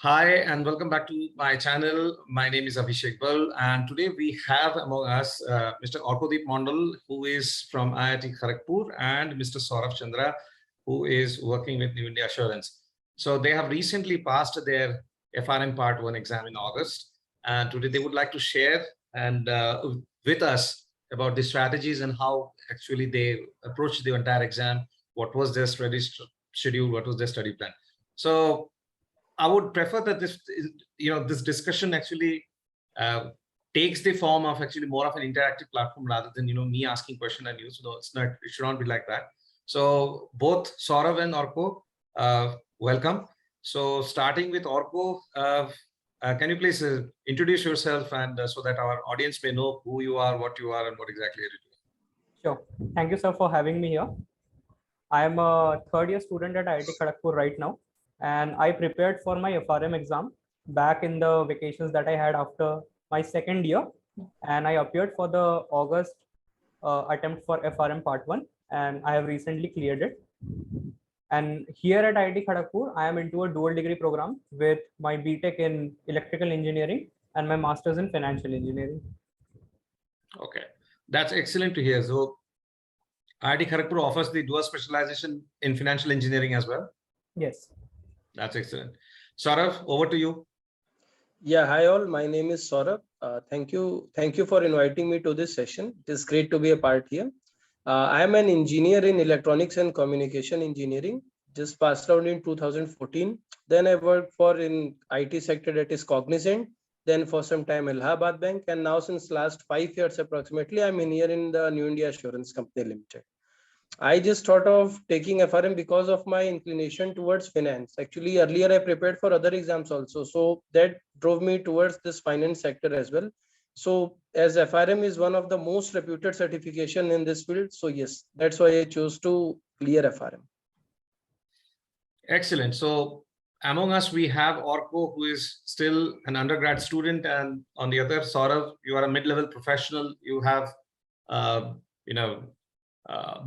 Hi and welcome back to my channel. My name is Abhishek Bal and today we have among us Mr. Aorkodeep Mandal, who is from IIT Kharagpur, and Mr. Saurabh Chandra, who is working with New India Assurance. So they have recently passed their FRM Part 1 exam in August, and today they would like to share and with us about the strategies and how actually they approached the entire exam, what was their study schedule, what was their study plan. So I would prefer that this discussion actually takes the form of actually more of an interactive platform rather than me asking question and you. So it should not be like that. So both Saurabh and Aorko, welcome. So starting with Aorko, can you please introduce yourself and so that our audience may know who you are, what you are, and what exactly you're doing. Sure. Thank you, sir, for having me here. I am a third-year student at IIT Kharagpur right now, and I prepared for my FRM exam back in the vacations that I had after my second year, and I appeared for the August attempt for FRM Part 1, and I have recently cleared it. And here at IIT Kharagpur, I am into a dual degree program with my BTech in electrical engineering and my master's in financial engineering. Okay, that's excellent to hear. So IIT Kharagpur offers the dual specialization in financial engineering as well? Yes. That's excellent. Saurabh, over to you. Yeah, hi all. My name is Saurabh. Thank you for inviting me to this session. It is great to be a part here. I am an engineer in electronics and communication engineering. Just passed out in 2014. Then I worked for in IT sector, that is Cognizant. Then for some time Allahabad Bank, and now since last 5 years approximately, I'm in here in the New India Assurance Company Limited. I just thought of taking FRM because of my inclination towards finance. Actually, earlier I prepared for other exams also. So that drove me towards this finance sector as well. So as FRM is one of the most reputed certification in this field. So yes, that's why I chose to clear FRM. Excellent. So among us, we have Aorko, who is still an undergrad student. And on the other, Saurabh, you are a mid-level professional. You have,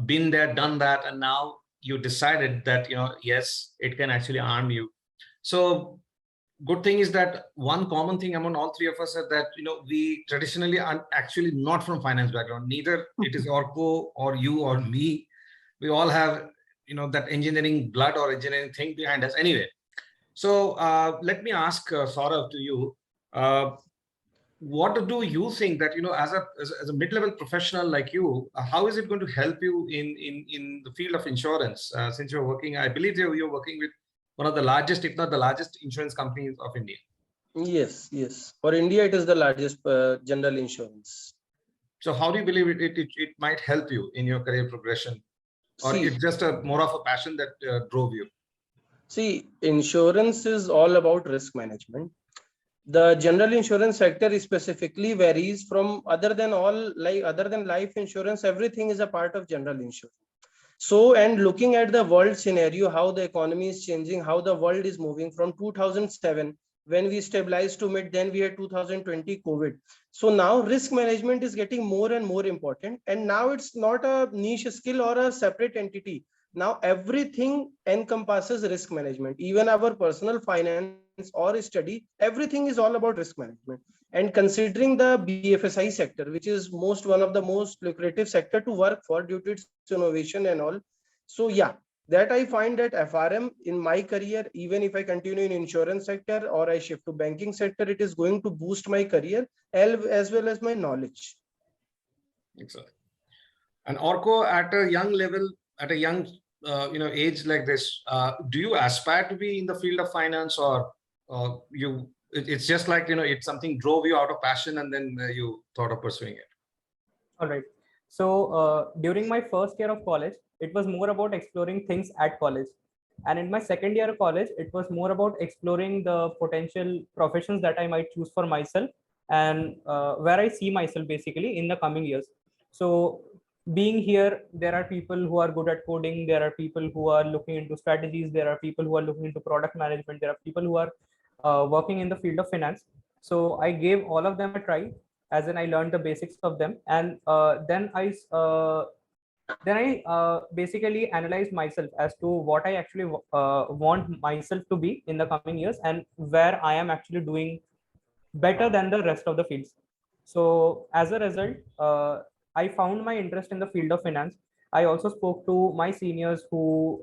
been there, done that, and now you decided that yes, it can actually arm you. So good thing is that one common thing among all three of us is that we traditionally are actually not from finance background. Neither it is Aorko or you or me. We all have that engineering blood or engineering thing behind us anyway. So let me ask Saurabh to you. What do you think that as a mid-level professional like you, how is it going to help you in the field of insurance? Since you're working, I believe you're working with one of the largest, if not the largest, insurance companies of India. Yes. For India, it is the largest general insurance. So how do you believe it might help you in your career progression, or it's just more of a passion that drove you? See, insurance is all about risk management. The general insurance sector specifically varies from other than life insurance. Everything is a part of general insurance. So, and looking at the world scenario, how the economy is changing, how the world is moving from 2007, when we stabilized to mid, then we had 2020 COVID. So now risk management is getting more and more important. And now it's not a niche skill or a separate entity. Now everything encompasses risk management. Even our personal finance or study, everything is all about risk management. And considering the BFSI sector, which is one of the most lucrative sector to work for due to its innovation and all. So yeah, that I find that FRM in my career, even if I continue in insurance sector or I shift to banking sector, it is going to boost my career as well as my knowledge. Exactly. And Aorko, at a young level, at a young age like this, do you aspire to be in the field of finance, or it's just like it's something drove you out of passion and then you thought of pursuing it? All right. So during my first year of college, it was more about exploring things at college, and in my second year of college, it was more about exploring the potential professions that I might choose for myself and where I see myself basically in the coming years. So being here, there are people who are good at coding, there are people who are looking into strategies, there are people who are looking into product management, there are people who are working in the field of finance. So I gave all of them a try, as in I learned the basics of them, and then I then I basically analyzed myself as to what I actually want myself to be in the coming years, and where I am actually doing better than the rest of the fields. So as a result, I found my interest in the field of finance. I also spoke to my seniors who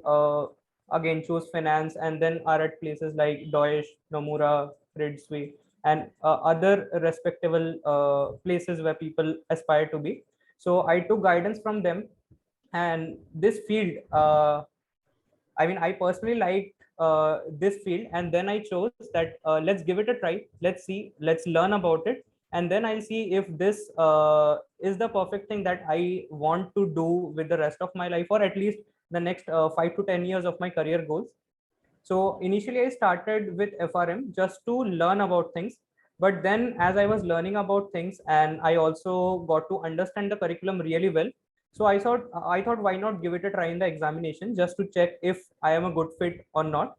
again chose finance and then are at places like Deutsche, Nomura, Credit Suisse, and other respectable places where people aspire to be. So I took guidance from them, and this field, I mean, I personally liked this field, and then I chose that let's give it a try. Let's see, let's learn about it, and then I'll see if this is the perfect thing that I want to do with the rest of my life, or at least the next 5 to 10 years of my career goals. So initially, I started with FRM just to learn about things. But then, as I was learning about things, and I also got to understand the curriculum really well, so I thought why not give it a try in the examination just to check if I am a good fit or not.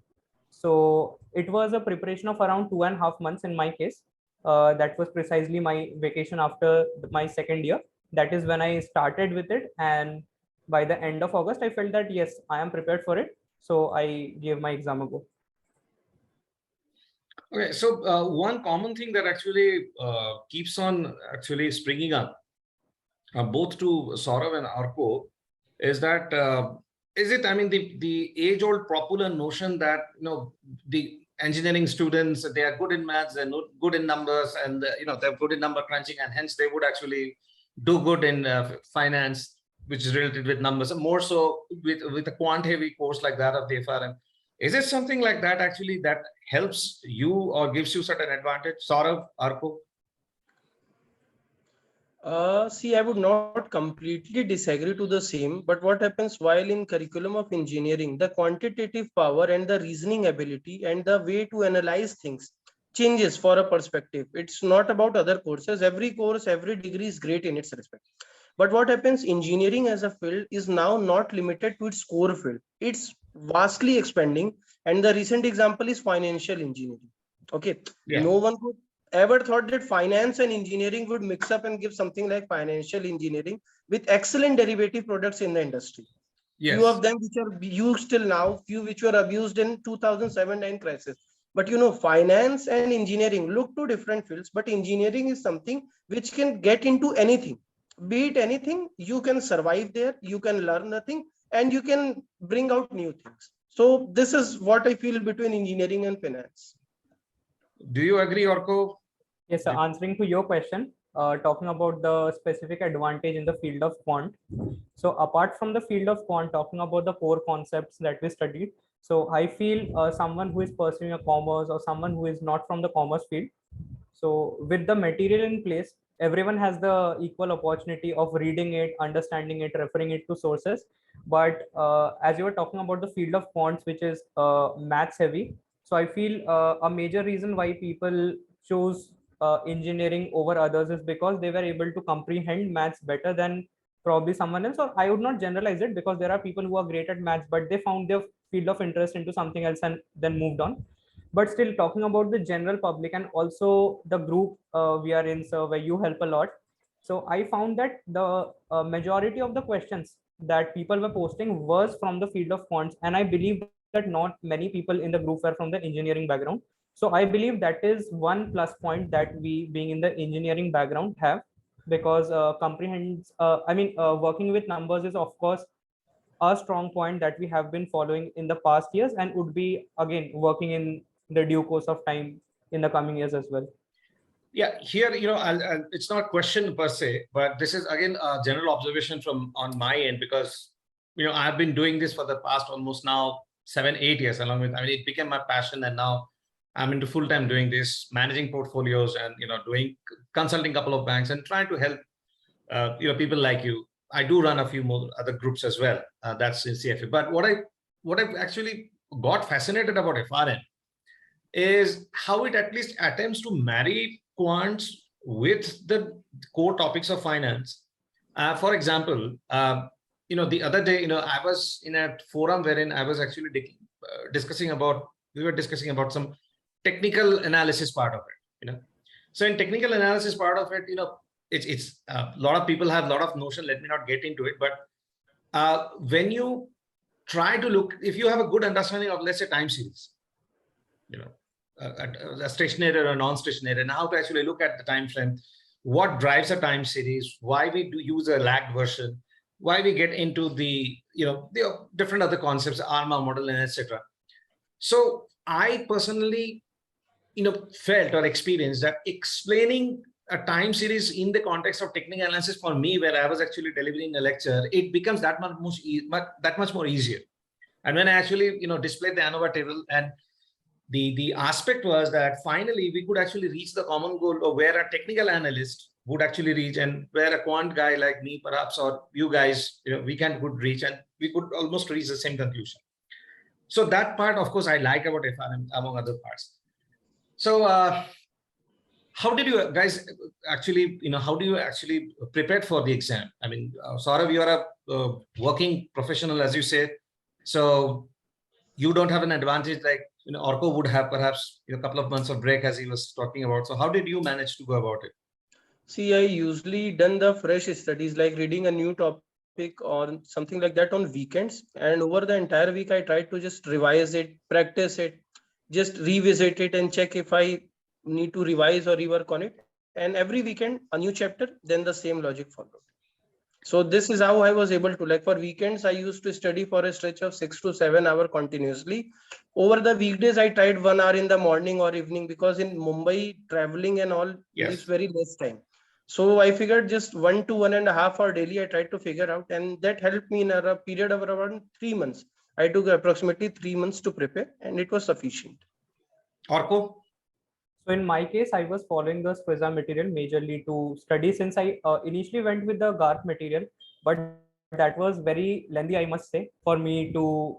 So it was a preparation of around 2.5 months in my case. That was precisely my vacation after my second year. That is when I started with it, and by the end of August, I felt that yes, I am prepared for it. So I gave my exam a go. Okay, so one common thing that actually keeps on actually springing up, both to Saurabh and Arko, is that is it? I mean, the age-old popular notion that the engineering students, they are good in maths, they're not good in numbers, and they're good in number crunching, and hence they would actually do good in finance, which is related with numbers, and more so with a quant-heavy course like that of the FRM. Is it something like that actually that helps you or gives you certain advantage, Saurabh, Arko? See, I would not completely disagree to the same, but what happens while in curriculum of engineering, the quantitative power and the reasoning ability and the way to analyze things changes for a perspective. It's not about other courses. Every course, every degree is great in its respect. But what happens, engineering as a field is now not limited to its core field. It's vastly expanding. And the recent example is financial engineering. Okay. Yeah. No one could ever thought that finance and engineering would mix up and give something like financial engineering with excellent derivative products in the industry. Yes. Few of them which are used till now, few which were abused in 2007-9 crisis. But finance and engineering look to different fields, but engineering is something which can get into anything. Be it anything, you can survive there, you can learn nothing, and you can bring out new things. So this is what I feel between engineering and finance. Do you agree, Orko? Yes, sir. Answering to your question, talking about the specific advantage in the field of quant. So apart from the field of quant, talking about the core concepts that we studied. So I feel someone who is pursuing a commerce or someone who is not from the commerce field. So with the material in place, everyone has the equal opportunity of reading it, understanding it, referring it to sources. But as you were talking about the field of quants, which is maths heavy, so I feel a major reason why people chose engineering over others is because they were able to comprehend maths better than probably someone else. Or I would not generalize it, because there are people who are great at maths, but they found their field of interest into something else and then moved on. But still, talking about the general public and also the group we are in, so where you help a lot. So I found that the majority of the questions that people were posting was from the field of quants, and I believe that not many people in the group were from the engineering background. So I believe that is one plus point that we, being in the engineering background, have, because working with numbers is of course a strong point that we have been following in the past years, and would be again working in the due course of time in the coming years as well. Yeah, here, it's not a question per se, but this is again a general observation from on my end, because I've been doing this for the past almost now 7-8 years. Along with, it became my passion, and now I'm into full time doing this, managing portfolios, and doing consulting a couple of banks and trying to help people like you. I do run a few more other groups as well. That's in CFA. But what I've actually got fascinated about FRM is how it at least attempts to marry quants with the core topics of finance. For example, the other day, I was in a forum wherein I was actually discussing about some technical analysis part of it. So in technical analysis part of it, it's a lot of people have a lot of notion. Let me not get into it, but when you try to look, if you have a good understanding of, let's say, time series, you know, a stationary or a non-stationary, and how to actually look at the time frame, what drives a time series, why we do use a lagged version, why we get into the, the different other concepts, ARMA model, and etc. So I personally, felt or experienced that explaining a time series in the context of technical analysis for me, where I was actually delivering a lecture, it becomes that much more easier. And when I actually, displayed the ANOVA table, and the aspect was that finally we could actually reach the common goal of where a technical analyst would actually reach, and where a quant guy like me, perhaps, or you guys, we could reach, and we could almost reach the same conclusion. So that part, of course, I like about FRM among other parts. So how did you guys actually, how do you actually prepare for the exam? I mean, Saurabh, you are a working professional, as you said, so you don't have an advantage like, Orko would have, perhaps, a couple of months of break, as he was talking about. So how did you manage to go about it? See, I usually done the fresh studies, like reading a new topic or something like that on weekends. And over the entire week, I tried to just revise it, practice it, just revisit it and check if I need to revise or rework on it. And every weekend, a new chapter, then the same logic followed. So this is how I was able to, like, for weekends, I used to study for a stretch of 6 to 7 hours continuously. Over the weekdays, I tried 1 hour in the morning or evening, because in Mumbai, traveling and all, Yes, leaves very less time. So I figured just 1 to 1.5 hour daily, I tried to figure out, and that helped me in a period of around 3 months. I took approximately 3 months to prepare, and it was sufficient. Orko? So in my case, I was following the Squizza material majorly to study, since I initially went with the GARP material, but that was very lengthy, I must say, for me to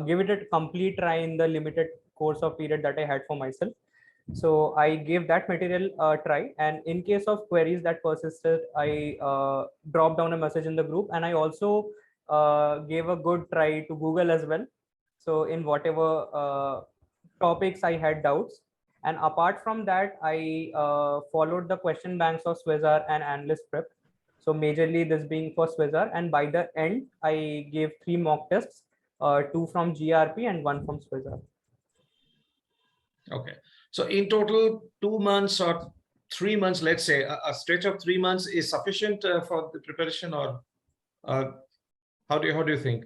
give it a complete try in the limited course of period that I had for myself. So I gave that material a try, and in case of queries that persisted, I dropped down a message in the group, and I also gave a good try to Google as well. So in whatever topics I had doubts. And apart from that, I followed the question banks of Squizza and Analyst Prep. So majorly this being for Squizza, and by the end, I gave 3 mock tests, 2 from GRP and 1 from Squizza. Okay. So in total, 2 months or 3 months, let's say, a stretch of 3 months is sufficient for the preparation, or how do you think?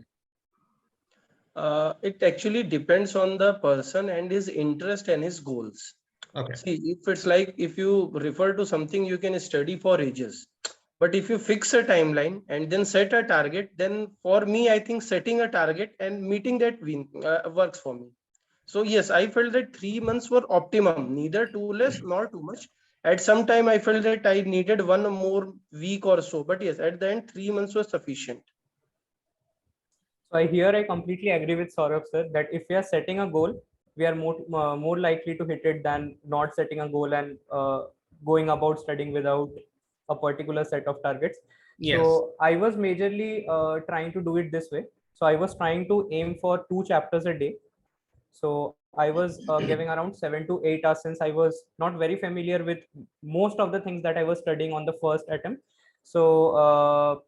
It actually depends on the person and his interest and his goals. Okay. See, if it's like, if you refer to something, you can study for ages. But if you fix a timeline and then set a target, then for me, I think setting a target and meeting that works for me. So yes, I felt that 3 months were optimum, neither too less nor too much. At some time, I felt that I needed 1 more week or so. But yes, at the end, 3 months was sufficient. So I completely agree with Saurabh sir, that if we are setting a goal, we are more likely to hit it than not setting a goal and going about studying without a particular set of targets. Yes. So I was majorly trying to do it this way. So I was trying to aim for 2 chapters a day. So I was giving around 7 to 8 hours, since I was not very familiar with most of the things that I was studying on the first attempt. So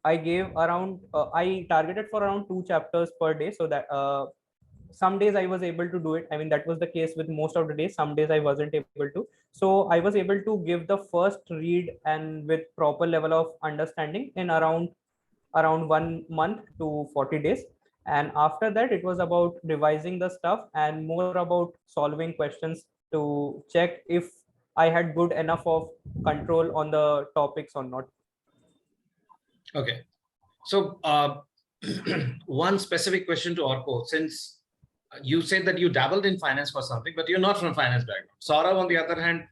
I gave around, I targeted for around 2 chapters per day, so that some days I was able to do it. I mean, that was the case with most of the days. Some days I wasn't able to. So I was able to give the first read and with proper level of understanding in around 1 month to 40 days. And after that, it was about revising the stuff and more about solving questions to check if I had good enough of control on the topics or not. Okay. So one specific question to Orko, since you said that you dabbled in finance for something, but you're not from finance background. Saurabh, on the other hand,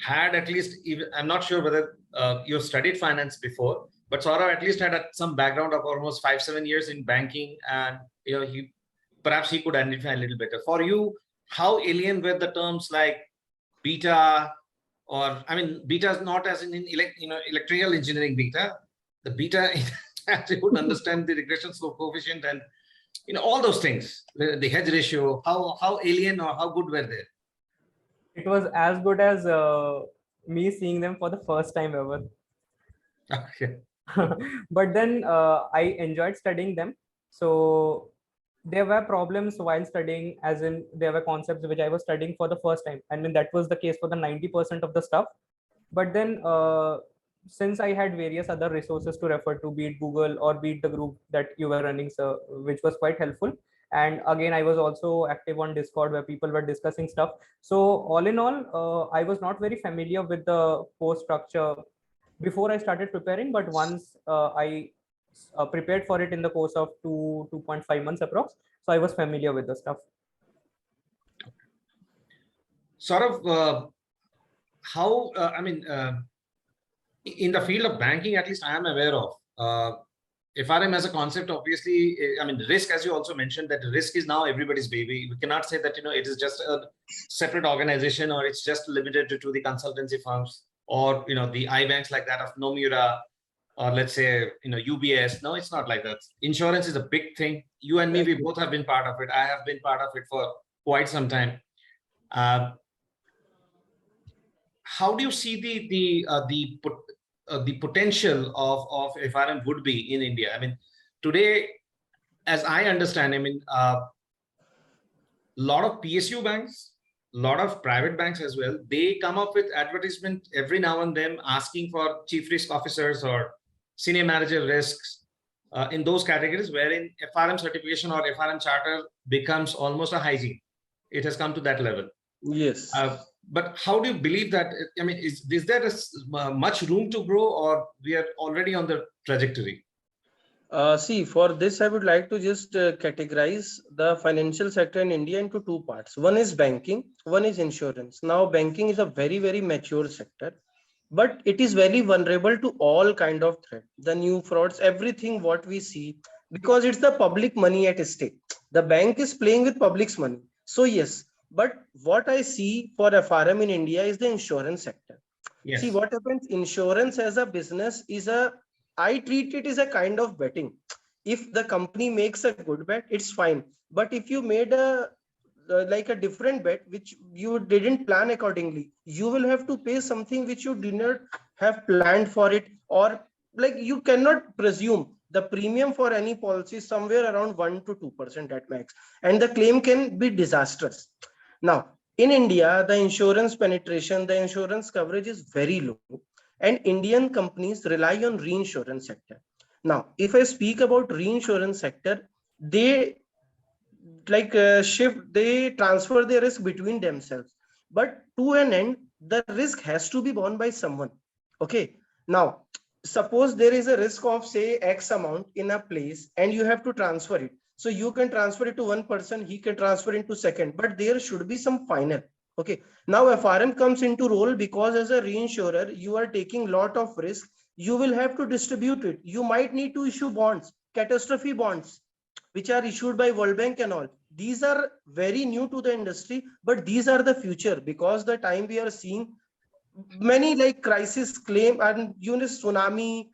had at least, even, I'm not sure whether you studied finance before, but Saurabh at least had some background of almost 5-7 years in banking, and perhaps he could identify a little better. For you, how alien were the terms like beta, or I mean, beta is not as in electrical engineering beta. The beta actually would understand the regression slope coefficient and all those things, the hedge ratio. How alien or how good were they? It was as good as me seeing them for the first time ever. Okay. But then I enjoyed studying them. So there were problems while studying, as in there were concepts which I was studying for the first time. I mean, that was the case for the 90% of the stuff. But then since I had various other resources to refer to, be it Google or be it the group that you were running, so which was quite helpful. And again, I was also active on Discord where people were discussing stuff. So all in all, I was not very familiar with the course structure before I started preparing, but once I prepared for it in the course of 2.5 months approx, so I was familiar with the stuff. Sort of how, I mean, in the field of banking, at least I am aware of, FRM as a concept, obviously, I mean, risk, as you also mentioned, that risk is now everybody's baby. We cannot say that, it is just a separate organization, or it's just limited to the consultancy firms, or, the iBanks like that of Nomura, or let's say, UBS. No, it's not like that. Insurance is a big thing. You and me, we both have been part of it. I have been part of it for quite some time. How do you see the potential of FRM would be in India? I mean, today, as I understand, I mean, lot of PSU banks, a lot of private banks as well, they come up with advertisement every now and then asking for chief risk officers or senior manager risks in those categories, wherein FRM certification or FRM charter becomes almost a hygiene. It has come to that level. Yes. But how do you believe that? I mean, is there much room to grow, or we are already on the trajectory? See, for this, I would like to just categorize the financial sector in India into two parts. One is banking, one is insurance. Now, banking is a very, very mature sector, but it is very vulnerable to all kind of threat, the new frauds, everything what we see, because it's the public money at stake. The bank is playing with public's money. So yes, but what I see for FRM in India is the insurance sector. Yes. See, what happens, insurance as a business is I treat it as a kind of betting. If the company makes a good bet, it's fine. But if you made a different bet, which you didn't plan accordingly, you will have to pay something which you did not have planned for it, or like you cannot presume. The premium for any policy is somewhere around 1 to 2% at max, and the claim can be disastrous. Now, in India, the insurance penetration, the insurance coverage is very low, and Indian companies rely on reinsurance sector. Now, if I speak about reinsurance sector, they they transfer their risk between themselves. But to an end, the risk has to be borne by someone. Okay. Now, suppose there is a risk of say X amount in a place, and you have to transfer it. So you can transfer it to one person, he can transfer it to second, but there should be some final. Okay. Now FRM comes into role because as a reinsurer, you are taking lot of risk. You will have to distribute it. You might need to issue bonds, catastrophe bonds, which are issued by World Bank and all. These are very new to the industry, but these are the future, because the time we are seeing many like crisis claim and tsunami,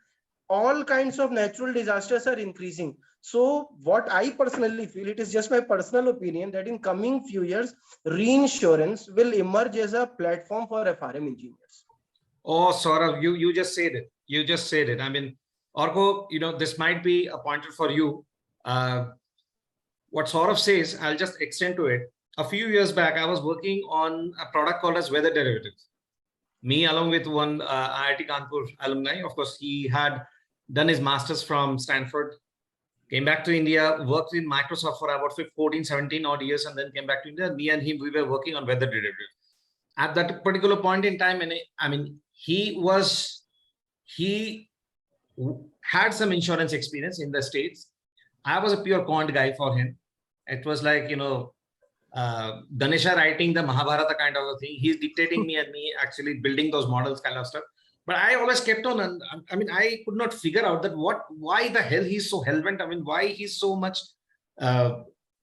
all kinds of natural disasters are increasing. So what I personally feel, it is just my personal opinion, that in coming few years, reinsurance will emerge as a platform for FRM engineers. Oh, Saurabh, you just said it. You just said it. I mean, Orko, this might be a pointer for you. What Saurabh says, I'll just extend to it. A few years back, I was working on a product called as weather derivatives. Me, along with one IIT Kanpur alumni, of course, he had done his master's from Stanford, came back to India, worked in Microsoft for about 14, 17 odd years, and then came back to India. Me and him, we were working on weather derivatives. At that particular point in time, and I mean, he had some insurance experience in the States. I was a pure quant guy for him. It was like, Ganesha writing the Mahabharata kind of a thing. He's dictating me and me actually building those models kind of stuff. But I always kept on, and I mean, I could not figure out that why the hell he's so hellbent. I mean, why he's so much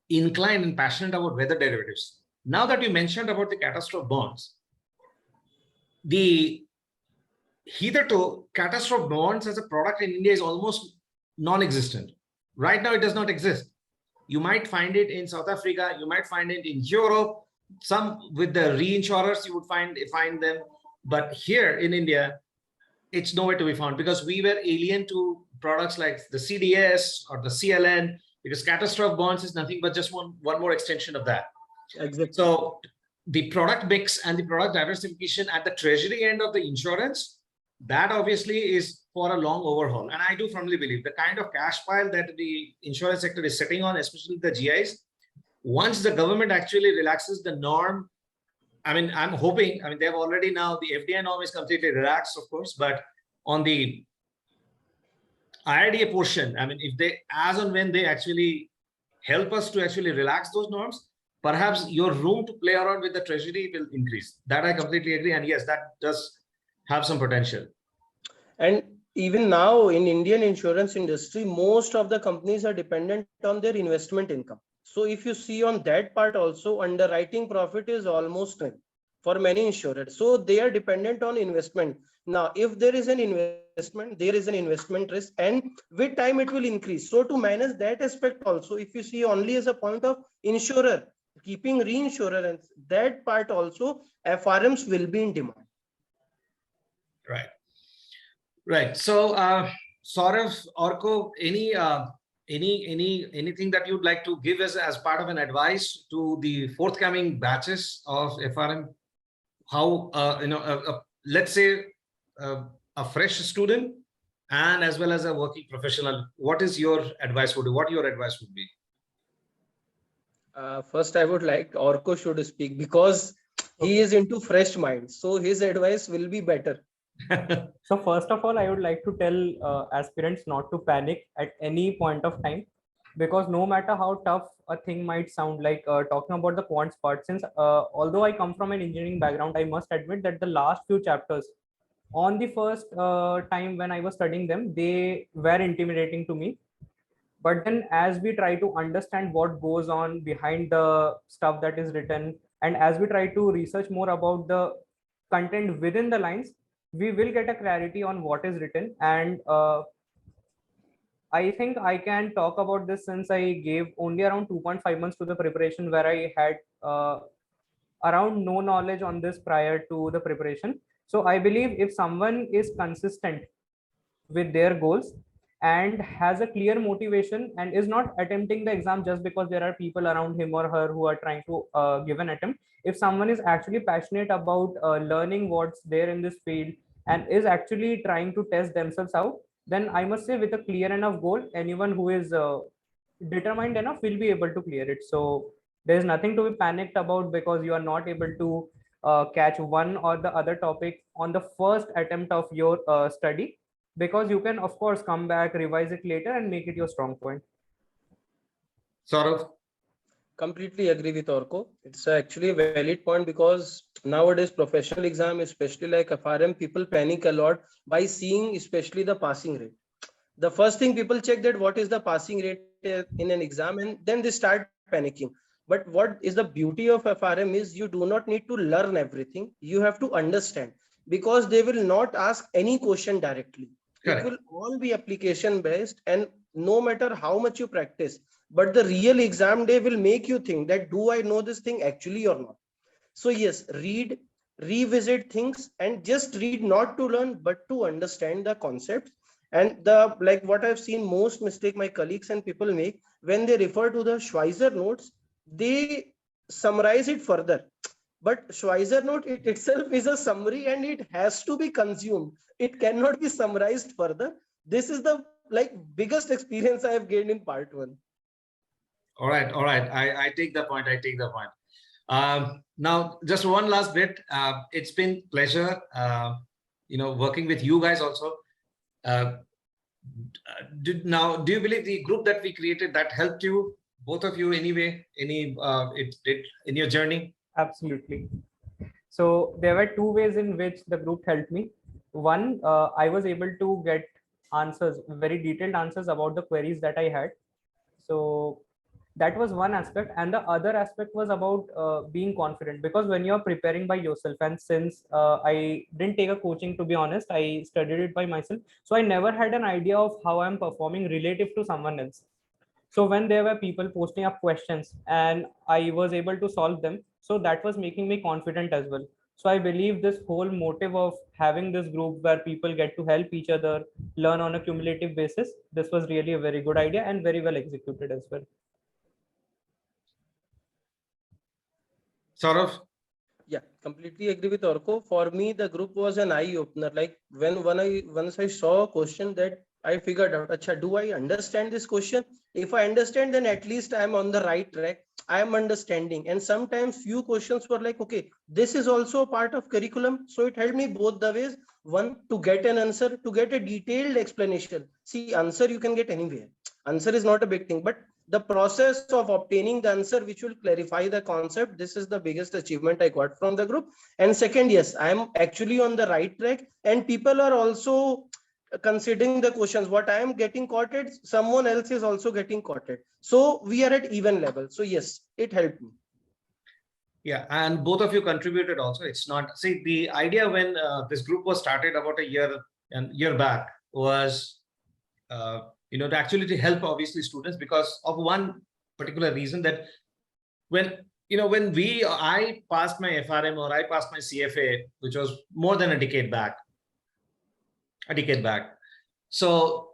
inclined and passionate about weather derivatives. Now that you mentioned about the catastrophe bonds, the hitherto catastrophe bonds as a product in India is almost non-existent. Right now, it does not exist. You might find it in South Africa. You might find it in Europe. Some with the reinsurers, you would find them. But here in India, it's nowhere to be found, because we were alien to products like the CDS or the CLN, because catastrophe bonds is nothing but just one more extension of that. Exactly. So the product mix and the product diversification at the treasury end of the insurance, that obviously is for a long overhaul. And I do firmly believe the kind of cash pile that the insurance sector is sitting on, especially the GIs, once the government actually relaxes the norm, I mean, I'm hoping, I mean, they've already now, the FDI norm is completely relaxed, of course, but on the IRDA portion, I mean, if they, as and when they actually help us to actually relax those norms, perhaps your room to play around with the treasury will increase. That I completely agree. And yes, that does have some potential. And even now in Indian insurance industry, most of the companies are dependent on their investment income. So if you see on that part also, underwriting profit is almost nil for many insurers. So they are dependent on investment. Now, if there is an investment, there is an investment risk, and with time it will increase. So to manage that aspect also, if you see only as a point of insurer, keeping reinsurance, that part also, FRMs will be in demand. Right. Right. So, Saurabh, Orko, anything that you'd like to give as part of an advice to the forthcoming batches of FRM? How, let's say a fresh student and as well as a working professional, what is your advice would be? What your advice would be? First, I would like Orko should speak because he is into fresh minds. So his advice will be better. So first of all, I would like to tell aspirants not to panic at any point of time, because no matter how tough a thing might sound, like talking about the quants part, since although I come from an engineering background, I must admit that the last few chapters on the first time when I was studying them, they were intimidating to me. But then as we try to understand what goes on behind the stuff that is written, and as we try to research more about the content within the lines, we will get a clarity on what is written. And I think I can talk about this since I gave only around 2.5 months to the preparation, where I had around no knowledge on this prior to the preparation. So I believe if someone is consistent with their goals and has a clear motivation and is not attempting the exam just because there are people around him or her who are trying to give an attempt, if someone is actually passionate about learning what's there in this field and is actually trying to test themselves out, then I must say with a clear enough goal, anyone who is determined enough will be able to clear it. So there's nothing to be panicked about because you are not able to catch one or the other topic on the first attempt of your study, because you can of course come back, revise it later and make it your strong point. Saurabh? Completely agree with Orko. It's actually a valid point because nowadays professional exam, especially like FRM, people panic a lot by seeing especially the passing rate. The first thing people check that what is the passing rate in an exam, and then they start panicking. But what is the beauty of FRM is you do not need to learn everything. You have to understand, because they will not ask any question directly. Correct. It will all be application based, and no matter how much you practice, but the real exam day will make you think that do I know this thing actually or not. So yes, read, revisit things, and just read not to learn but to understand the concepts. And the like what I've seen most mistake my colleagues and people make when they refer to the Schweizer notes, they summarize it further. But Schweizer note it itself is a summary and it has to be consumed. It cannot be summarized further. This is the biggest experience I have gained in part one. All right. All right. I take the point. I take the point. Now, just one last bit. It's been pleasure, working with you guys also. Do you believe the group that we created that helped you, both of you, anyway? It in your journey? Absolutely. So there were two ways in which the group helped me. One, I was able to get answers, very detailed answers about the queries that I had. So that was one aspect, and the other aspect was about being confident, because when you're preparing by yourself, and since I didn't take a coaching, to be honest, I studied it by myself, so I never had an idea of how I'm performing relative to someone else. So when there were people posting up questions and I was able to solve them, so that was making me confident as well. So I believe this whole motive of having this group where people get to help each other learn on a cumulative basis, this was really a very good idea and very well executed as well. Saurabh? Yeah, completely agree with Orko. For me, the group was an eye opener. Like once I saw a question that I figured out, Acha, do I understand this question? If I understand, then at least I'm on the right track. I am understanding. And sometimes few questions were like, okay, this is also a part of curriculum. So it helped me both the ways. One, to get an answer, to get a detailed explanation. See, answer you can get anywhere. Answer is not a big thing, but the process of obtaining the answer which will clarify the concept, this is the biggest achievement I got from the group. And second, yes, I am actually on the right track, and people are also considering the questions. What I am getting quoted, someone else is also getting quoted, so we are at even level. So yes, it helped me. Yeah, and both of you contributed also. It's not, see, the idea when this group was started about a year back was to actually to help obviously students, because of one particular reason, that when I passed my FRM or I passed my CFA, which was more than a decade back. So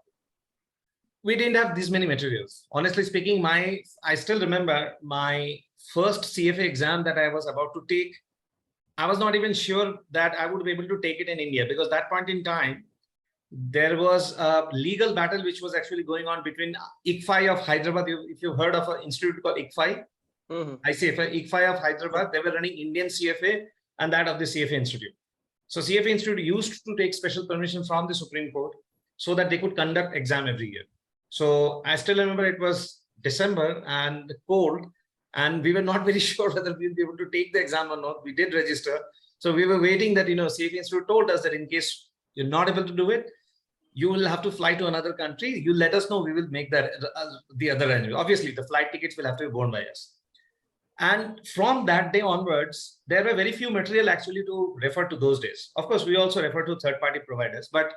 we didn't have these many materials. Honestly speaking, I still remember my first CFA exam that I was about to take. I was not even sure that I would be able to take it in India, because that point in time, there was a legal battle which was actually going on between ICFI of Hyderabad. If you've heard of an institute called ICFI, ICFI of Hyderabad, they were running Indian CFA and that of the CFA Institute. So CFA Institute used to take special permission from the Supreme Court so that they could conduct exam every year. So I still remember it was December and cold, and we were not very sure whether we'll be able to take the exam or not. We did register. So we were waiting that, CFA Institute told us that in case you're not able to do it, you will have to fly to another country. You let us know, we will make that the other arrangement. Obviously, the flight tickets will have to be borne by us. And from that day onwards, there were very few material actually to refer to those days. Of course, we also refer to third-party providers. But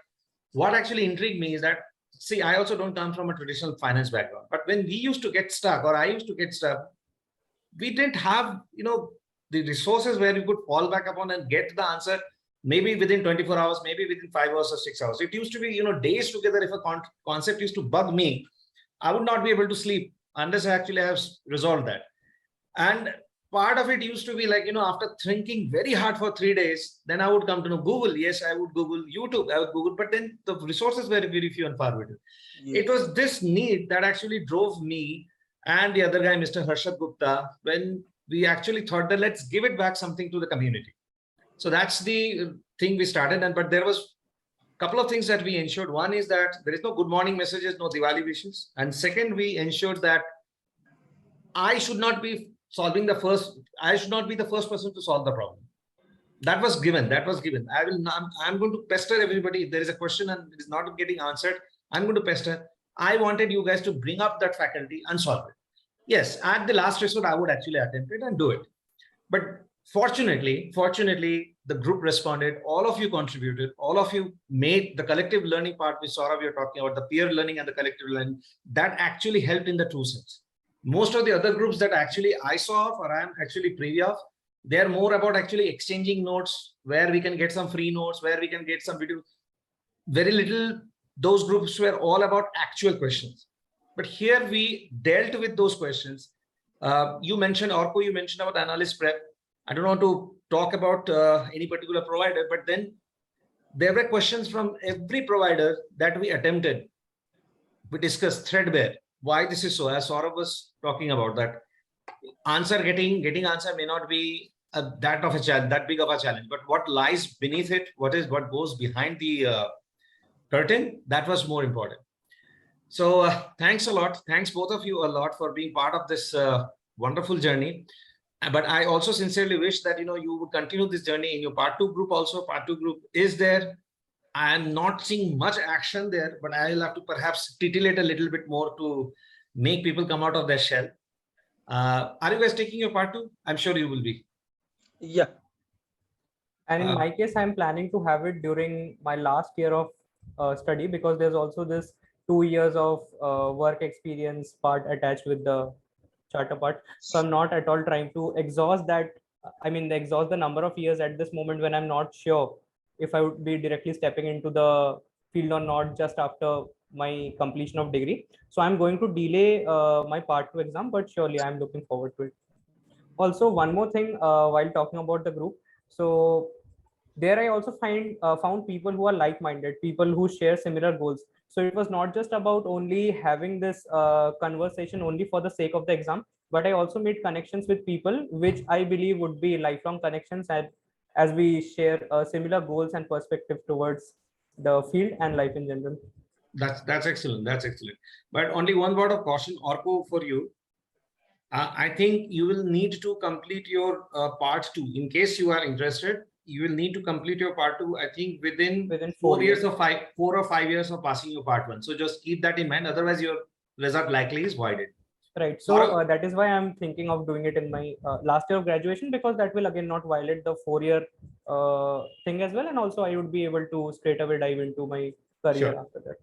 what actually intrigued me is that, see, I also don't come from a traditional finance background. But when we used to get stuck, or I used to get stuck, we didn't have, the resources where we could fall back upon and get the answer maybe within 24 hours, maybe within 5 hours or 6 hours. It used to be, days together. If a concept used to bug me, I would not be able to sleep unless I actually have resolved that. And part of it used to be like, after thinking very hard for 3 days, then I would come to know Google. Yes, I would Google YouTube, I would Google, but then the resources were very few and far between. Yes. It was this need that actually drove me and the other guy, Mr. Harshad Gupta, when we actually thought that let's give it back something to the community. So that's the thing we started. But there was a couple of things that we ensured. One is that there is no good morning messages, no Diwali wishes. And second, we ensured that I should not be I should not be the first person to solve the problem. That was given. I'm going to pester everybody. If there is a question and it is not getting answered, I'm going to pester. I wanted you guys to bring up that faculty and solve it. Yes, at the last resort, I would actually attempt it and do it. But fortunately, the group responded. All of you contributed. All of you made the collective learning part, which Saurabh, you're talking about, the peer learning and the collective learning, that actually helped in the true sense. Most of the other groups that actually I saw or I'm actually privy of, they're more about actually exchanging notes, where we can get some free notes, where we can get some video. Very little, those groups were all about actual questions. But here we dealt with those questions. You mentioned, Orko, you mentioned about analyst prep. I don't want to talk about any particular provider, but then there were questions from every provider that we attempted. We discussed threadbare, why this is so, as Saurabh was talking about, that answer getting answer may not be that big of a challenge, but what lies beneath it, what goes behind the curtain, that was more important. So thanks a lot. Thanks both of you a lot for being part of this wonderful journey. But I also sincerely wish that, you would continue this journey in your part 2 group also. Part 2 group is there. I am not seeing much action there, but I'll have to perhaps titillate a little bit more to make people come out of their shell. Are you guys taking your part 2? I'm sure you will be. Yeah. And in my case, I'm planning to have it during my last year of study, because there's also this 2 years of work experience part attached with the charter part. So I'm not at all trying to exhaust that I mean, exhaust the number of years at this moment when I'm not sure if I would be directly stepping into the field or not just after my completion of degree. So I'm going to delay my part 2 exam, but surely I'm looking forward to it. Also, one more thing while talking about the group. So there I also found people who are like-minded, people who share similar goals. So it was not just about only having this conversation only for the sake of the exam, but I also made connections with people which I believe would be lifelong connections, as we share similar goals and perspective towards the field and life in general. That's excellent. That's excellent. But only one word of caution, Orko, for you. I think you will need to complete your part 2 in case you are interested. You will need to complete your part 2, I think, within 4 years or 4 or 5 years of passing your part 1. So just keep that in mind. Otherwise, your result likely is voided. Right. So that is why I'm thinking of doing it in my last year of graduation, because that will again not violate the 4-year thing as well. And also I would be able to straight away dive into my career after that.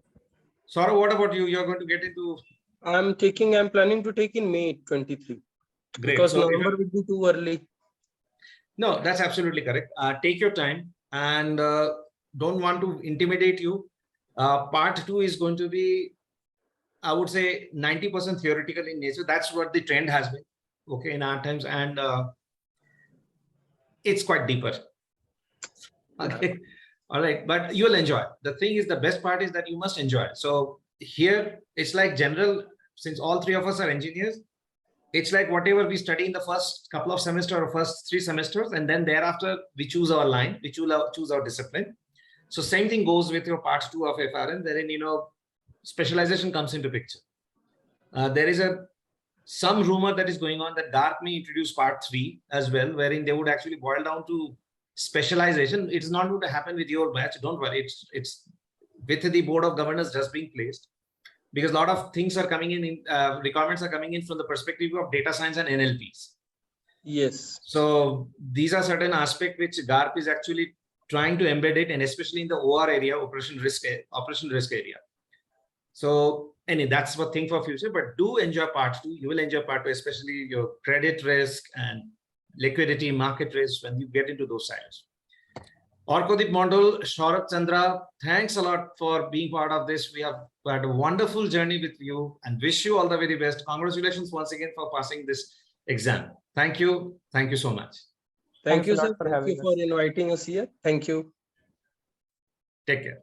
Saurabh, what about you? You're going to get into... I'm planning to take in May 23. Great. Because so November would be too early. No, that's absolutely correct. Take your time and don't want to intimidate you. Part 2 is going to be, I would say, 90% theoretical in nature. That's what the trend has been, okay, in our times, and it's quite deeper. Okay, all right, but you'll enjoy. The thing is, the best part is that you must enjoy. So here, it's like general, since all 3 of us are engineers, it's like whatever we study in the first couple of semesters or first 3 semesters, and then thereafter we choose our line, we choose our discipline. So same thing goes with your part 2 of FRM, wherein, you know, specialization comes into picture. There is some rumor that is going on that GARP may introduce part 3 as well, wherein they would actually boil down to specialization. It's not going to happen with your batch. Don't worry. It's with the board of governors just being placed, because a lot of things are coming in, requirements are coming in from the perspective of data science and NLPs. Yes. So these are certain aspects which GARP is actually trying to embed it, and especially in the OR area, operation risk area. So anyway, that's what thing for future, but do enjoy part 2. You will enjoy part 2, especially your credit risk and liquidity, market risk, when you get into those sides. Aorkodeep, Mandal, Saurabh, Chandra, thanks a lot for being part of this. We have had a wonderful journey with you and wish you all the very best. Congratulations once again for passing this exam. Thank you. Thank you so much. Thank you, sir. Thank you for inviting us here. Thank you. Take care.